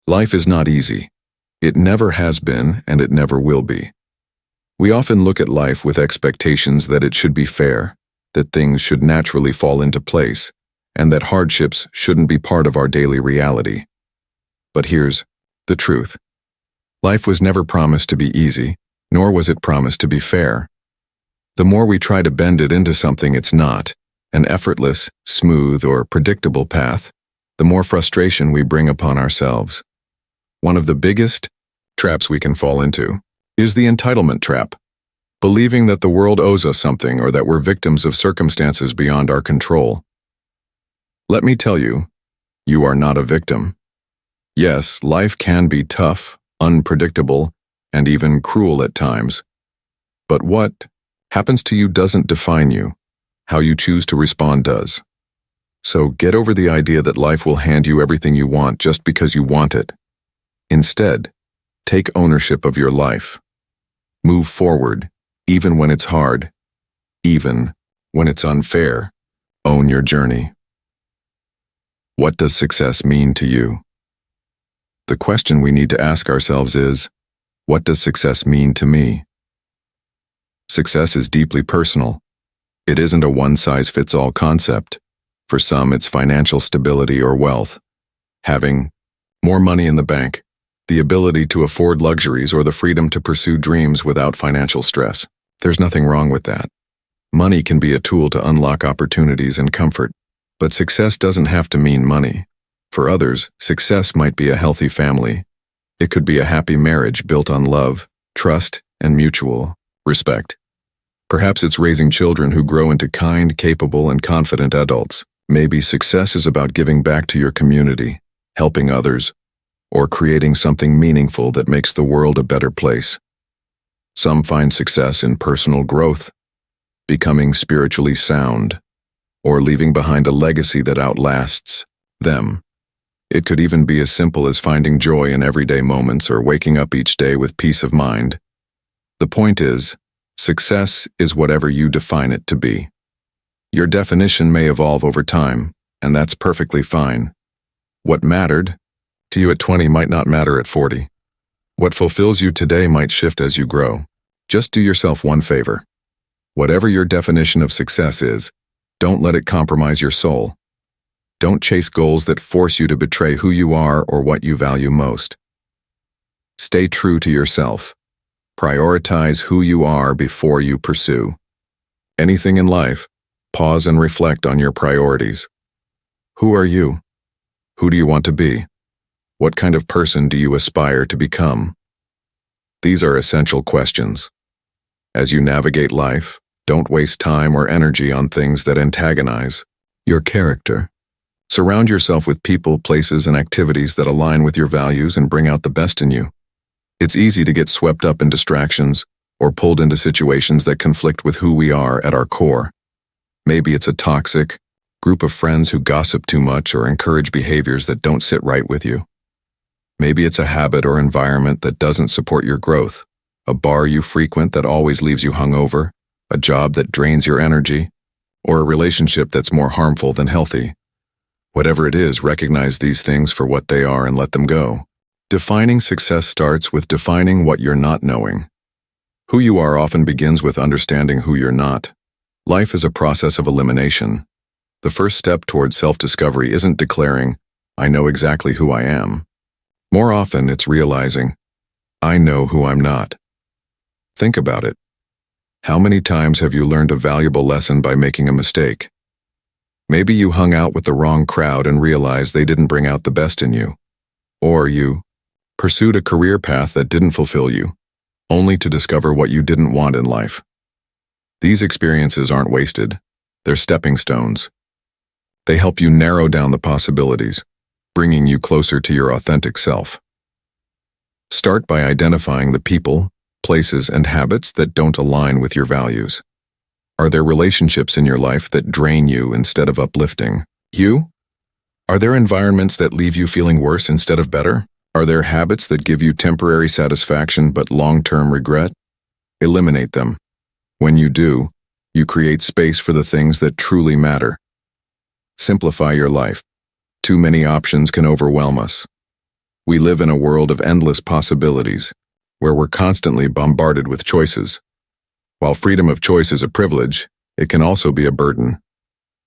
Life is not easy. It never has been, and it never will be. We often look at life with expectations that it should be fair, that things should naturally fall into place, and that hardships shouldn't be part of our daily reality. But here's the truth. Life was never promised to be easy, nor was it promised to be fair. The more we try to bend it into something it's not, an effortless, smooth, or predictable path, the more frustration we bring upon ourselves. One of the biggest traps we can fall into is the entitlement trap, believing that the world owes us something or that we're victims of circumstances beyond our control. Let me tell you, you are not a victim. Yes, life can be tough, unpredictable, and even cruel at times. But what happens to you doesn't define you. How you choose to respond does. So get over the idea that life will hand you everything you want just because you want it. Instead, take ownership of your life. Move forward, even when it's hard, even when it's unfair. Own your journey. What does success mean to you? The question we need to ask ourselves is, what does success mean to me? Success is deeply personal. It isn't a one-size-fits-all concept. For some, it's financial stability or wealth, having more money in the bank, the ability to afford luxuries, or the freedom to pursue dreams without financial stress. There's nothing wrong with that. Money can be a tool to unlock opportunities and comfort, but success doesn't have to mean money. For others, success might be a healthy family. It could be a happy marriage built on love, trust, and mutual respect. Perhaps it's raising children who grow into kind, capable, and confident adults. Maybe success is about giving back to your community, helping others, or creating something meaningful that makes the world a better place. Some find success in personal growth, becoming spiritually sound, or leaving behind a legacy that outlasts them. It could even be as simple as finding joy in everyday moments or waking up each day with peace of mind. The point is, success is whatever you define it to be. Your definition may evolve over time, and that's perfectly fine. What mattered to you at 20 might not matter at 40. What fulfills you today might shift as you grow. Just do yourself one favor. Whatever your definition of success is, don't let it compromise your soul. Don't chase goals that force you to betray who you are or what you value most. Stay true to yourself. Prioritize who you are before you pursue anything in life. Pause and reflect on your priorities. Who are you? Who do you want to be? What kind of person do you aspire to become? These are essential questions. As you navigate life, don't waste time or energy on things that antagonize your character. Surround yourself with people, places, and activities that align with your values and bring out the best in you. It's easy to get swept up in distractions or pulled into situations that conflict with who we are at our core. Maybe it's a toxic group of friends who gossip too much or encourage behaviors that don't sit right with you. Maybe it's a habit or environment that doesn't support your growth, a bar you frequent that always leaves you hungover, a job that drains your energy, or a relationship that's more harmful than healthy. Whatever it is, recognize these things for what they are and let them go. Defining success starts with defining what you're not knowing. Who you are often begins with understanding who you're not. Life is a process of elimination. The first step towards self-discovery isn't declaring, "I know exactly who I am." More often, it's realizing, "I know who I'm not." Think about it. How many times have you learned a valuable lesson by making a mistake? Maybe you hung out with the wrong crowd and realized they didn't bring out the best in you. Or you pursued a career path that didn't fulfill you, only to discover what you didn't want in life. These experiences aren't wasted. They're stepping stones. They help you narrow down the possibilities, bringing you closer to your authentic self. Start by identifying the people, places, and habits that don't align with your values. Are there relationships in your life that drain you instead of uplifting you? Are there environments that leave you feeling worse instead of better? Are there habits that give you temporary satisfaction but long-term regret? Eliminate them. When you do, you create space for the things that truly matter. Simplify your life. Too many options can overwhelm us. We live in a world of endless possibilities, where we're constantly bombarded with choices. While freedom of choice is a privilege, it can also be a burden.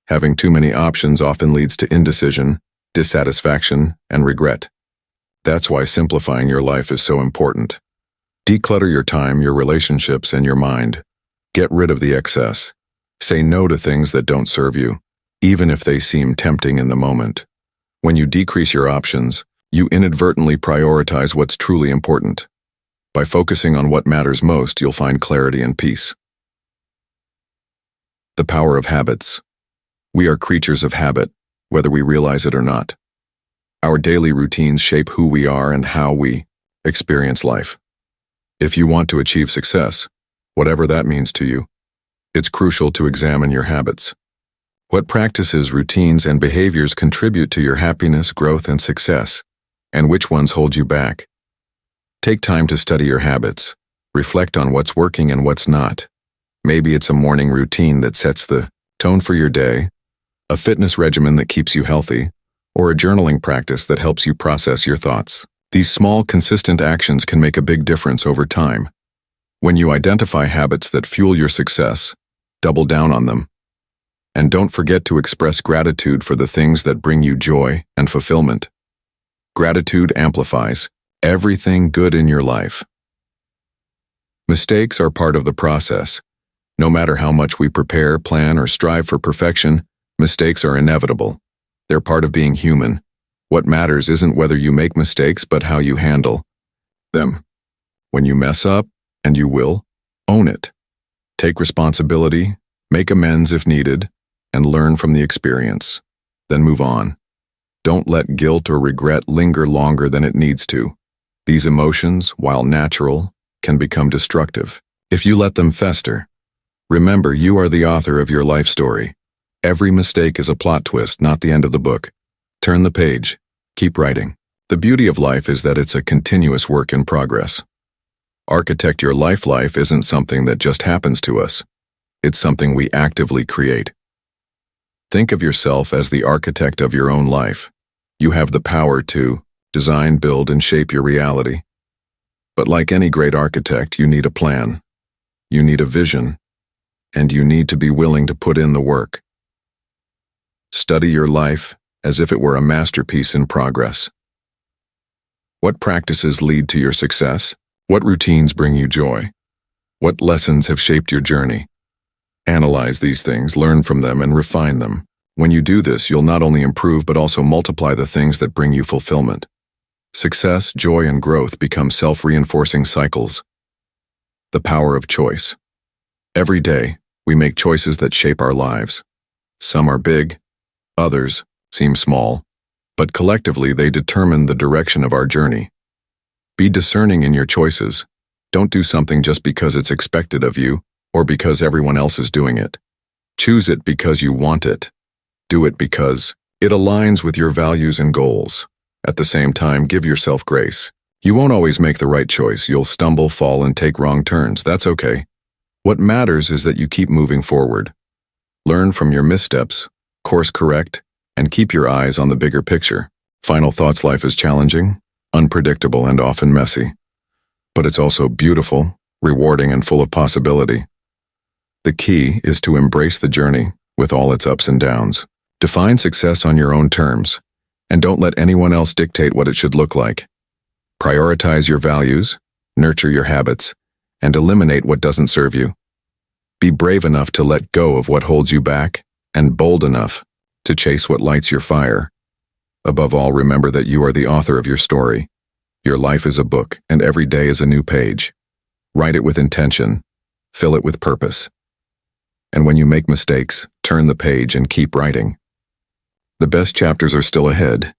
Having too many options often leads to indecision, dissatisfaction, and regret. That's why simplifying your life is so important. Declutter your time, your relationships, and your mind. Get rid of the excess. Say no to things that don't serve you, even if they seem tempting in the moment. When you decrease your options, you inadvertently prioritize what's truly important. By focusing on what matters most, you'll find clarity and peace. The power of habits. We are creatures of habit, whether we realize it or not. Our daily routines shape who we are and how we experience life. If you want to achieve success, whatever that means to you, it's crucial to examine your habits. What practices, routines, and behaviors contribute to your happiness, growth, and success, and which ones hold you back? Take time to study your habits. Reflect on what's working and what's not. Maybe it's a morning routine that sets the tone for your day, a fitness regimen that keeps you healthy, or a journaling practice that helps you process your thoughts. These small, consistent actions can make a big difference over time. When you identify habits that fuel your success, double down on them. And don't forget to express gratitude for the things that bring you joy and fulfillment. Gratitude amplifies everything good in your life. Mistakes are part of the process. No matter how much we prepare, plan, or strive for perfection, mistakes are inevitable. They're part of being human. What matters isn't whether you make mistakes, but how you handle them. When you mess up, and you will, own it. Take responsibility, make amends if needed, and learn from the experience. Then move on. Don't let guilt or regret linger longer than it needs to. These emotions, while natural, can become destructive if you let them fester. Remember, you are the author of your life story. Every mistake is a plot twist, not the end of the book. Turn the page. Keep writing. The beauty of life is that it's a continuous work in progress. Architect your life. Life isn't something that just happens to us. It's something we actively create. Think of yourself as the architect of your own life. You have the power to design, build, and shape your reality. But like any great architect, you need a plan. You need a vision. And you need to be willing to put in the work. Study your life as if it were a masterpiece in progress. What practices lead to your success? What routines bring you joy? What lessons have shaped your journey? Analyze these things, learn from them, and refine them. When you do this, you'll not only improve but also multiply the things that bring you fulfillment. Success, joy, and growth become self-reinforcing cycles. The power of choice. Every day, we make choices that shape our lives. Some are big, others seem small, but collectively they determine the direction of our journey. Be discerning in your choices. Don't do something just because it's expected of you or because everyone else is doing it. Choose it because you want it. Do it because it aligns with your values and goals. At the same time, give yourself grace. You won't always make the right choice. You'll stumble, fall, and take wrong turns. That's okay. What matters is that you keep moving forward. Learn from your missteps, course correct, and keep your eyes on the bigger picture. Final thoughts. Life is challenging, unpredictable, and often messy. But it's also beautiful, rewarding, and full of possibility. The key is to embrace the journey with all its ups and downs. Define success on your own terms, and don't let anyone else dictate what it should look like. Prioritize your values, nurture your habits, and eliminate what doesn't serve you. Be brave enough to let go of what holds you back, and bold enough to chase what lights your fire. Above all, remember that you are the author of your story. Your life is a book, and every day is a new page. Write it with intention, fill it with purpose. And when you make mistakes, turn the page and keep writing. The best chapters are still ahead.